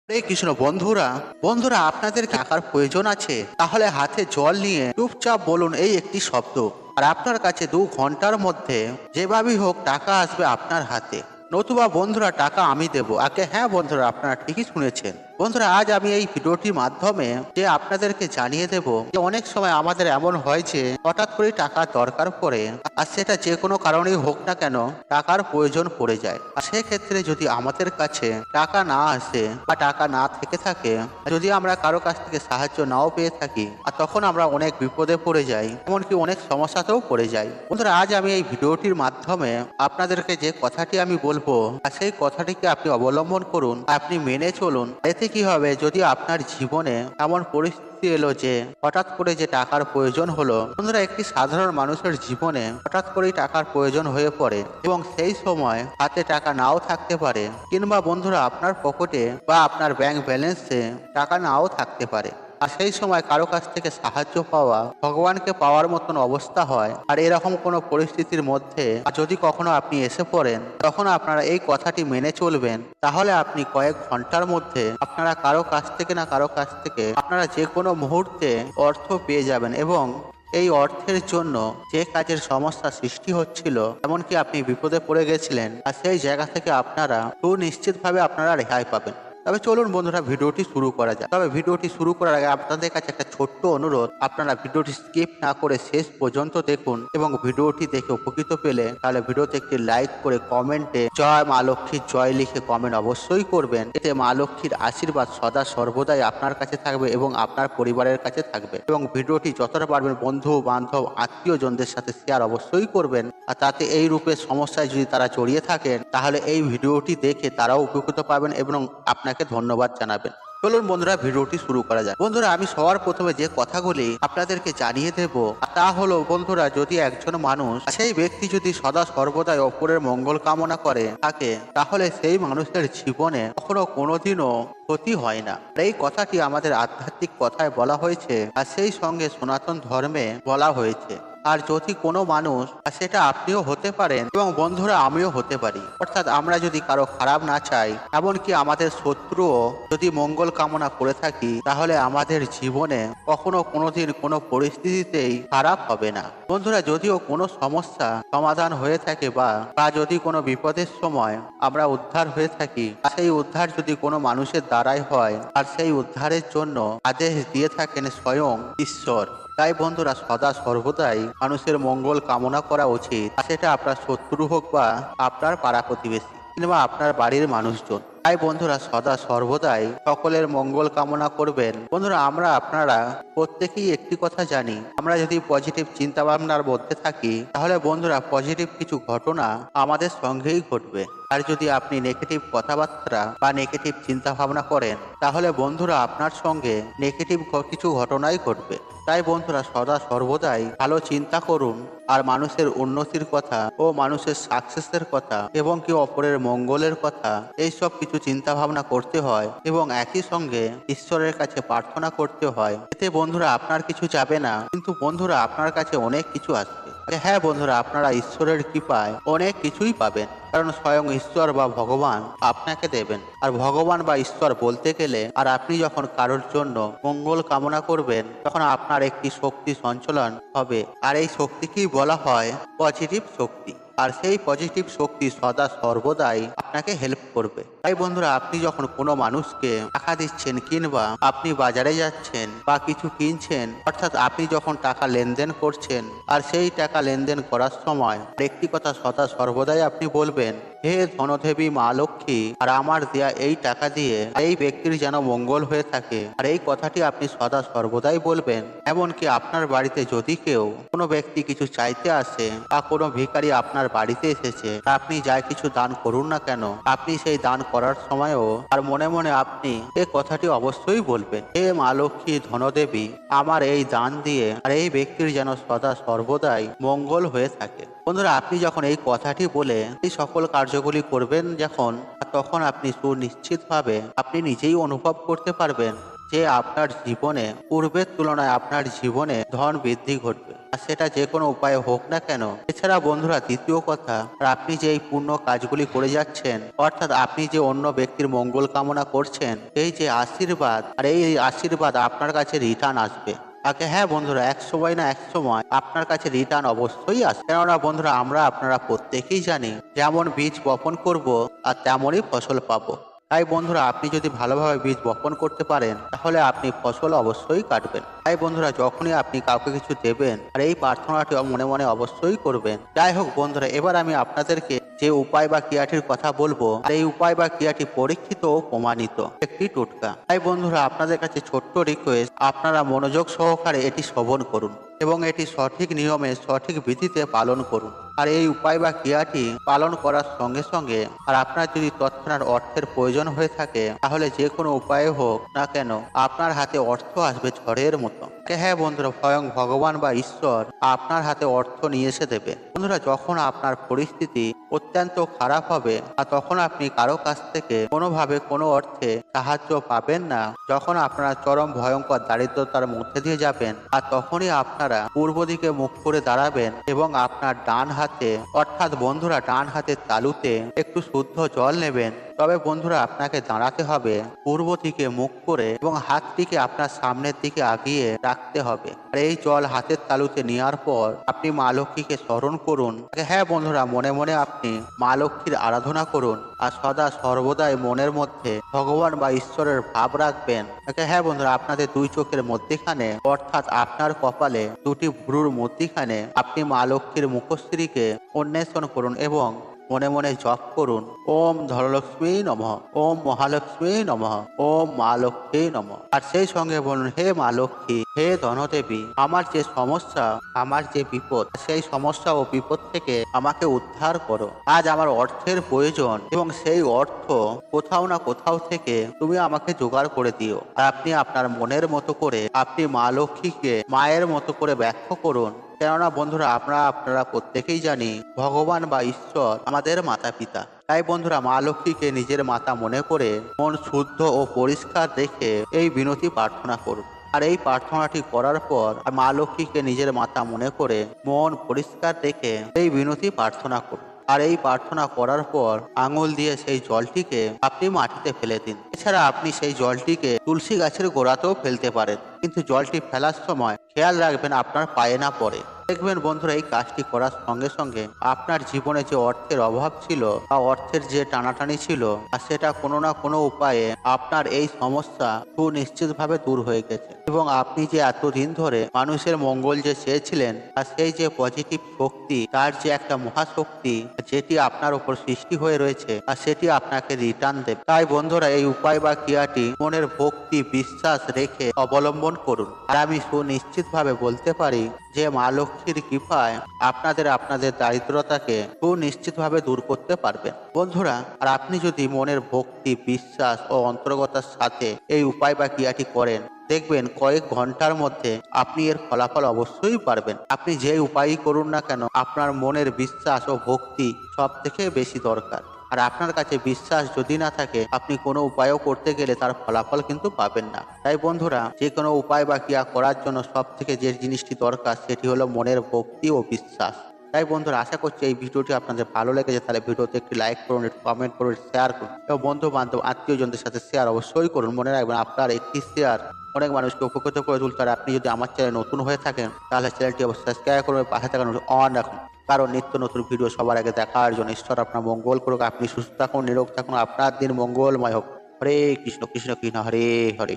হরে কৃষ্ণ। বন্ধুরা বন্ধুরা আপনাদের টাকার প্রয়োজন আছে? তাহলে হাতে জল নিয়ে চুপচাপ বলুন এই একটি শব্দ, আর আপনার কাছে 2 ঘন্টার মধ্যে যেভাবেই হোক টাকা আসবে আপনার হাতে। নতুবা বন্ধুরা টাকা আমি দেব। আগে হ্যাঁ বন্ধুরা, আপনারা ঠিকই শুনেছেন। বন্ধুরা আজ আমি এই ভিডিওটির মাধ্যমে যে আপনাদেরকে জানিয়ে দেব যে অনেক সময় আমাদের এমন হয় যে হঠাৎ করে টাকার দরকার পড়ে, আর সেটা যে কোনো কারণেই হোক না কেন টাকার প্রয়োজন পড়ে যায়। আর সেক্ষেত্রে যদি আমাদের কাছে টাকা না আসে বা টাকা না থেকে থাকে, যদি আমরা কারো কাছ থেকে সাহায্য নাও পেয়ে থাকি, আর তখন আমরা অনেক বিপদে পড়ে যাই, এমনকি অনেক সমস্যাতেও পড়ে যাই। বন্ধুরা আজ আমি এই ভিডিওটির মাধ্যমে আপনাদেরকে যে কথাটি আমি বলবো, আর সেই কথাটিকে আপনি অবলম্বন করুন, আপনি মেনে চলুন। এতে কি হবে, যদি আপনার জীবনে এমন পরিস্থিতি এলো যে হঠাৎ করে যে টাকার প্রয়োজন হলো, বন্ধুরা একটি সাধারণ মানুষের জীবনে হঠাৎ করেই টাকার প্রয়োজন হয়ে পড়ে এবং সেই সময় হাতে টাকা নাও থাকতে পারে, কিংবা বন্ধুরা আপনার পকেটে বা আপনার ব্যাংক ব্যালেন্সে টাকা নাও থাকতে পারে। আর সেই সময় কারো কাছ থেকে সাহায্য পাওয়া ভগবানকে পাওয়ার মতন অবস্থা হয়। আর এরকম কোনো পরিস্থিতির মধ্যে যদি কখনো আপনি এসে পড়েন, তখন আপনারা এই কথাটি মেনে চলবেন। তাহলে আপনি কয়েক ঘন্টার মধ্যে আপনারা কারো কাছ থেকে না কারো কাছ থেকে আপনারা যে কোনো মুহূর্তে অর্থ পেয়ে যাবেন, এবং এই অর্থের জন্য যে কাজের সমস্যা সৃষ্টি হচ্ছিল, এমনকি আপনি বিপদে পড়ে গেছিলেন, আর সেই জায়গা থেকে আপনারা সুনিশ্চিতভাবে আপনারা রেহাই পাবেন। তবে চলুন বন্ধুরা ভিডিওটি শুরু করা যাক। তবে ভিডিওটি শুরু করার আগে আপনাদের কাছে একটা ছোট্ট অনুরোধ, আপনারা ভিডিওটি স্কিপ না করে শেষ পর্যন্ত দেখুন, এবং ভিডিওটি দেখে উপকৃত পেলে তাহলে ভিডিওতে একটি লাইক করে কমেন্টে জয় মা লক্ষ্মীর জয় লিখে কমেন্ট অবশ্যই করবেন। এতে মা লক্ষ্মীর আশীর্বাদ সদা সর্বদাই আপনার কাছে থাকবে এবং আপনার পরিবারের কাছে থাকবে। এবং ভিডিওটি যতটা পারবেন বন্ধু বান্ধব আত্মীয়জনদের সাথে শেয়ার অবশ্যই করবেন। আর তাতে এই রূপে সমস্যায় যদি তারা জড়িয়ে থাকেন, তাহলে এই ভিডিওটি দেখে তারাও উপকৃত পাবেন এবং আপনাকে ধন্যবাদ জানাবেন। চলুন বন্ধুরা ভিডিওটি শুরু করা যায়। বন্ধুরা আমি সবার প্রথমে যে কথাগুলি আপনাদেরকে জানিয়ে দেব, তা হলো বন্ধুরা, যদি একজন মানুষ সেই ব্যক্তি যদি সদা সর্বদাই অপরের মঙ্গল কামনা করে থাকে, তাহলে সেই মানুষের জীবনে কখনো কোনোদিনও ক্ষতি হয় না। এই কথাটি আমাদের আধ্যাত্মিক কথায় বলা হয়েছে, আর সেই সঙ্গে সনাতন ধর্মে বলা হয়েছে। আর যদি কোনো মানুষ, আর সেটা আপনিও হতে পারেন এবং বন্ধুরা আমিও হতে পারি, অর্থাৎ আমরা যদি কারো খারাপ না চাই, এমনকি আমাদের শত্রুও যদি মঙ্গল কামনা করে থাকি, তাহলে আমাদের জীবনে কখনো কোনোদিন কোনো পরিস্থিতিতেই খারাপ হবে না। বন্ধুরা যদিও কোনো সমস্যা সমাধান হয়ে থাকে বা যদি কোনো বিপদের সময় আমরা উদ্ধার হয়ে থাকি, সেই উদ্ধার যদি কোনো মানুষের দ্বারাই হয়, আর সেই উদ্ধারের জন্য আদেশ দিয়ে থাকেন স্বয়ং ঈশ্বর। তাই বন্ধুরা সদা সর্বদাই মানুষের মঙ্গল কামনা করা উচিত, সেটা আপনার শত্রু হোক বা আপনার পাড়া প্রতিবেশী কিংবা আপনার বাড়ির মানুষজন। তাই বন্ধুরা সদা সর্বদাই সকলের মঙ্গল কামনা করবেন। বন্ধুরা আমরা আপনারা প্রত্যেকেই একটি কথা জানি, আমরা যদি পজিটিভ চিন্তা ভাবনার মধ্যে থাকি, তাহলে বন্ধুরা পজিটিভ কিছু ঘটনা আমাদের সঙ্গেই ঘটবে। আর যদি আপনি নেগেটিভ কথাবার্তা বা নেগেটিভ চিন্তা ভাবনা করেন, তাহলে বন্ধুরা আপনার সঙ্গে নেগেটিভ কিছু ঘটনাই ঘটবে। তাই বন্ধুরা সদা সর্বদাই ভালো চিন্তা করুন, আর মানুষের উন্নতির কথা ও মানুষের সাকসেসের কথা এবং কি অপরের মঙ্গলের কথা, এইসব কিছু চিন্তা ভাবনা করতে হয় এবং একই সঙ্গে ঈশ্বরের কাছে প্রার্থনা করতে হয়। এতে বন্ধুরা আপনার কিছু যাবে না, কিন্তু বন্ধুরা আপনার কাছে অনেক কিছু আসবে। হ্যাঁ বন্ধুরা, আপনারা ঈশ্বরের কৃপায় অনেক কিছুই পাবেন, কারণ স্বয়ং ঈশ্বর বা ভগবান আপনাকে দেবেন। আর ভগবান বা ঈশ্বর বলতে গেলে, আর আপনি যখন কারোর জন্য মঙ্গল কামনা করবেন, তখন আপনার একটি শক্তি সঞ্চালন হবে, আর এই শক্তিকেই বলা হয় পজিটিভ শক্তি। আর সেই পজিটিভ শক্তি সদা সর্বদাই আপনাকে হেল্প করবে। তাই বন্ধুরা আপনি যখন কোনো মানুষকে টাকা দিচ্ছেন, কিংবা আপনি বাজারে যাচ্ছেন বা কিছু কিনছেন, অর্থাৎ আপনি যখন টাকা লেনদেন করছেন, আর সেই টাকা লেনদেন করার সময় একটি কথা সদা সর্বদাই আপনি বলবেন, হে ধনদেবী মা লক্ষ্মী, আর আমার দেয়া এই টাকা দিয়ে এই ব্যক্তির যেন মঙ্গল হয়ে থাকে। আর এই কথাটি আপনি সদা সর্বদাই বলবেন। এমনকি আপনার বাড়িতে যদি কেউ কোনো ব্যক্তি কিছু চাইতে আসে বা কোনো ভিখারি আপনার বাড়িতে এসেছে, আপনি যাই কিছু দান করুন না কেন, আপনি সেই দান করার সময়ও আর মনে মনে আপনি এই কথাটি অবশ্যই বলবেন, হে মা লক্ষ্মী ধনদেবী, আমার এই দান দিয়ে আর এই ব্যক্তির যেন সদা সর্বদাই মঙ্গল হয়ে থাকে। বন্ধুরা আপনি যখন এই কথাটি বলে এই সকল কার্যগুলি করবেন যখন, তখন আপনি সুনিশ্চিতভাবে আপনি নিজেই অনুভব করতে পারবেন যে আপনার জীবনে পূর্বের তুলনায় আপনার জীবনে ধন বৃদ্ধি ঘটবে, আর সেটা যে কোনো উপায়ে হোক না কেন। এছাড়া বন্ধুরা দ্বিতীয় কথা, আর আপনি যে এই পুণ্য কাজগুলি করে যাচ্ছেন, অর্থাৎ আপনি যে অন্য ব্যক্তির মঙ্গল কামনা করছেন, এই যে আশীর্বাদ, আর এই আশীর্বাদ আপনার কাছে রিটার্ন আসবে। আগে হ্যাঁ বন্ধুরা, এক সময় না এক সময় আপনার কাছে রিটার্ন অবশ্যই আসে। কেননা বন্ধুরা আপনারা প্রত্যেকেই জানি, যেমন বীজ বপন করব আর তেমনই ফসল পাবো। তাই বন্ধুরা আপনি যদি ভালোভাবে বীজ বপন করতে পারেন, তাহলে আপনি ফসল অবশ্যই কাটবেন। তাই বন্ধুরা যখনই আপনি কাউকে কিছু দেবেন, আর এই প্রার্থনাটি মনে মনে অবশ্যই করবেন। যাই হোক বন্ধুরা, এবার আমি আপনাদেরকে যে উপায় বা ক্রিয়াটির কথা বলবো, আর এই উপায় বা ক্রিয়াটি পরীক্ষিত ও প্রমাণিত একটি টোটকা। তাই বন্ধুরা আপনাদের কাছে ছোট্ট রিকোয়েস্ট, আপনারা মনোযোগ সহকারে এটি শ্রবণ করুন এবং এটি সঠিক নিয়মে সঠিক বিধিতে পালন করুন। আর এই উপায় বা ক্রিয়াটি পালন করার সঙ্গে সঙ্গে, আর আপনার যদি তৎক্ষণাৎ অর্থের প্রয়োজন হয়ে থাকে, তাহলে যে কোনো উপায়ে হোক না কেন আপনার হাতে অর্থ আসবে ঝড়ের মতো। হ্যাঁ বন্ধুরা, স্বয়ং ভগবান বা ঈশ্বর আপনার হাতে অর্থ নিয়ে এসে দেবে। বন্ধুরা যখন আপনার পরিস্থিতি অত্যন্ত খারাপ হবে, আর তখন আপনি কারো কাছ থেকে কোনোভাবে কোনো অর্থে সাহায্য পাবেন না, যখন আপনারা চরম ভয়ঙ্কর দারিদ্রতার মধ্যে দিয়ে যাবেন, আর তখনই আপনারা পূর্ব দিকে মুখ করে দাঁড়াবেন এবং আপনার ডান হাতে, অর্থাৎ বন্ধুরা ডান হাতের তালুতে একটু শুদ্ধ জল নেবেন। তবে বন্ধুরা আপনাকে দাঁড়াতে হবে পূর্ব দিকে মুখ করে এবং হাতটিকে আপনার সামনের দিকে আগিয়ে রাখতে হবে। আর এই জল হাতের তালুতে নেওয়ার পর আপনি মা লক্ষ্মীকে স্মরণ করুন। হ্যাঁ বন্ধুরা, মনে মনে আপনি মা লক্ষ্মীর আরাধনা করুন আর সদা সর্বদাই মনের মধ্যে ভগবান বা ঈশ্বরের ভাব রাখবেন। হ্যাঁ বন্ধুরা, আপনাদের দুই চোখের মধ্যেখানে, অর্থাৎ আপনার কপালে দুটি ভ্রুর মধ্যিখানে আপনি মা লক্ষ্মীর মুখশ্রীকে অন্বেষণ করুন এবং মনে মনে জপ করুন, ওম ধনলক্ষ্মী নমঃ, ওম মহালক্ষ্মী নমঃ, ওম মা লক্ষ্মী নমঃ। আর সেই সঙ্গে বলুন, হে মা লক্ষ্মী, হে ধনদেবী, আমার যে সমস্যা, আমার যে বিপদ, সেই সমস্যা ও বিপদ থেকে আমাকে উদ্ধার করো। আজ আমার অর্থের প্রয়োজন এবং সেই অর্থ কোথাও না কোথাও থেকে তুমি আমাকে জোগাড় করে দিও। আর আপনি আপনার মনের মতো করে আপনি মা লক্ষ্মীকে মায়ের মতো করে ব্যাখ্যা করুন। কেননা বন্ধুরা আপনারা প্রত্যেকেই জানি, ভগবান বা ঈশ্বর আমাদের মাতা পিতা। তাই বন্ধুরা মা লক্ষ্মীকে নিজের মাতা মনে করে মন শুদ্ধ ও পরিষ্কার রেখে এই বিনতি প্রার্থনা করুন। আর এই প্রার্থনাটি করার পর মা লক্ষ্মীকে নিজের মাতা মনে করে মন পরিষ্কার রেখে এই বিনতি প্রার্থনা করুন। আর এই প্রার্থনা করার পর আঙুল দিয়ে সেই জলটিকে আপনি মাটিতে ফেলে দিন। এছাড়া আপনি সেই জলটিকে তুলসী গাছের গোড়াতেও ফেলতে পারেন, কিন্তু জলটি ফেলার সময় খেয়াল রাখবেন আপনার পায়ে না পড়ে। দেখবেন বন্ধুরা এই কাজটি করার সঙ্গে সঙ্গে আপনার জীবনে যে অর্থের অভাব ছিল বা অর্থের যে টানাটানি ছিল, আর সেটা কোনো না কোনো উপায়ে আপনার এই সমস্যা সুনিশ্চিতভাবে দূর হয়ে গেছে। এবং আপনি যে এতদিন ধরে মানুষের মঙ্গল যে চেয়েছিলেন, আর সেই যে পজিটিভ শক্তি, তার যে একটা মহাশক্তি যেটি আপনার উপর সৃষ্টি হয়ে রয়েছে, আর সেটি আপনাকে রিটার্ন দেবে। তাই বন্ধুরা এই উপায় বা ক্রিয়াটি মনের ভক্তি বিশ্বাস রেখে অবলম্বন করুন। আর আমি সুনিশ্চিতভাবে বলতে পারি যে মা লক্ষ্মীর কৃপায় আপনাদের দারিদ্রতাকে সুনিশ্চিতভাবে দূর করতে পারবেন বন্ধুরা। আর আপনি যদি মনের ভক্তি বিশ্বাস ও অন্তর্গতার সাথে এই উপায় বা ক্রিয়াটি করেন, দেখবেন কয়েক ঘন্টার মধ্যে আপনি এর ফলাফল অবশ্যই পারবেন। আপনি যে উপায়ই করুন না কেন, আপনার মনের বিশ্বাস ও ভক্তি সব থেকে বেশি দরকার। আর আপনার কাছে বিশ্বাস যদি না থাকে, আপনি কোনো উপায়ও করতে গেলে তার ফলাফল কিন্তু পাবেন না। তাই বন্ধুরা যে কোনো উপায় বা ক্রিয়া করার জন্য সব থেকে যে জিনিসটি দরকার, সেটি হলো মনের ভক্তি ও বিশ্বাস। তাই বন্ধুরা আশা করছি এই ভিডিওটি আপনাদের ভালো লেগেছে। তাহলে ভিডিওতে একটি লাইক করুন, একটু কমেন্ট করুন, শেয়ার করুন এবং বন্ধু বান্ধব আত্মীয়জনদের সাথে শেয়ার অবশ্যই করুন। মনে রাখবেন আপনার একটি শেয়ার অনেক মানুষকে উপকৃত করে তুলতে। আর আপনি যদি আমার চ্যানেল নতুন হয়ে থাকেন, তাহলে চ্যানেলটি অবশ্যই সাবস্ক্রাইব করুন, পাশে থাকা অন রাখুন, কারণ নিত্য নতুন ভিডিও সবার আগে দেখার জন্য। ঈশ্বর আপনার মঙ্গল করুক, আপনি সুস্থ থাকুন, নিরোগ থাকুন, আপনার দিন মঙ্গলময় হোক। হরে কৃষ্ণ কৃষ্ণ কৃষ্ণ হরে হরে।